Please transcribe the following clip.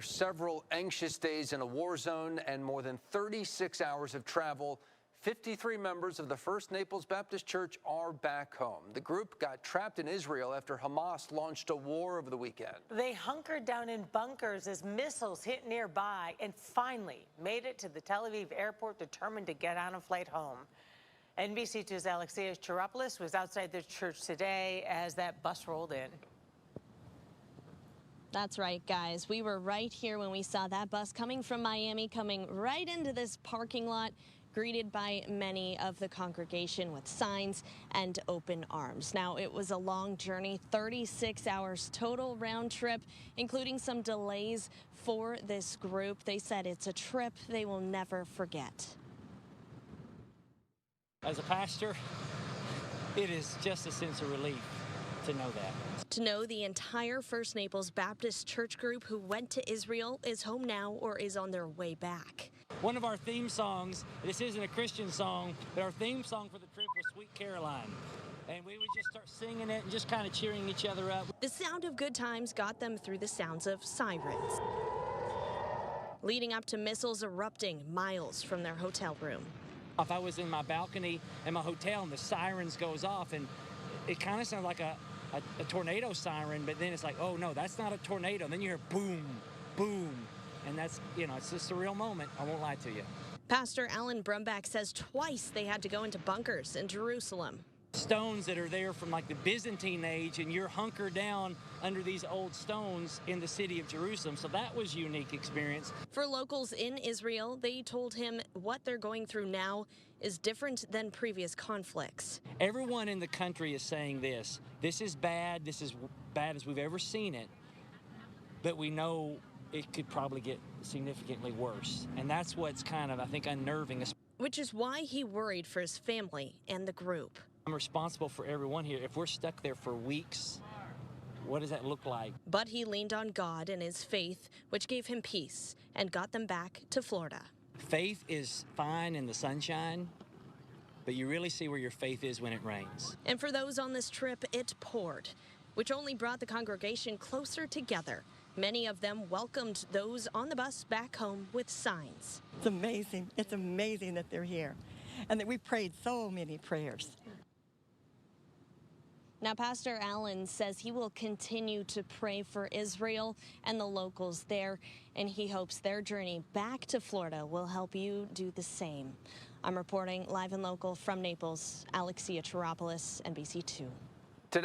Several anxious days in a war zone and more than 36 hours of travel. 53 members of the First Naples Baptist Church are back home. The group got trapped in Israel after Hamas launched a war over the weekend. They hunkered down in bunkers as missiles hit nearby and finally made it to the Tel Aviv airport, determined to get on a flight home. NBC2's Alexia Chiropoulos was outside the church today as that bus rolled in. That's right, guys. We were right here when we saw that bus coming from Miami, coming right into this parking lot, greeted by many of the congregation with signs and open arms. Now, it was a long journey, 36 hours total round trip, including some delays for this group. They said it's a trip they will never forget. As a pastor, it is just a sense of relief to know that. To know the entire First Naples Baptist Church group who went to Israel is home now or is on their way back. One of our theme songs, this isn't a Christian song, but our theme song for the trip was Sweet Caroline. And we would just start singing it and just kind of cheering each other up. The sound of good times got them through the sounds of sirens, leading up to missiles erupting miles from their hotel room. If I was in my balcony in my hotel and the sirens goes off, and it kind of sounds like a tornado siren, but then it's like, oh no, that's not a tornado. And then you hear boom, boom. And that's, it's just a real moment. I won't lie to you. Pastor Alan Brumback says twice they had to go into bunkers in Jerusalem. Stones that are there from like the Byzantine age, and you're hunkered down under these old stones in the city of Jerusalem. So that was a unique experience. For locals in Israel, they told him what they're going through now is different than previous conflicts. Everyone in the country is saying this. This is bad. This is bad as we've ever seen it. But we know it could probably get significantly worse. And that's what's kind of, I think, unnerving us. Which is why he worried for his family and the group. I'm responsible for everyone here. If we're stuck there for weeks, what does that look like? But he leaned on God and his faith, which gave him peace and got them back to Florida. Faith is fine in the sunshine, but you really see where your faith is when it rains. And for those on this trip, it poured, which only brought the congregation closer together. Many of them welcomed those on the bus back home with signs. It's amazing. It's amazing that they're here and that we prayed so many prayers. Now, Pastor Allen says he will continue to pray for Israel and the locals there, and he hopes their journey back to Florida will help you do the same. I'm reporting live and local from Naples, Alexia Chiropoulos, NBC2.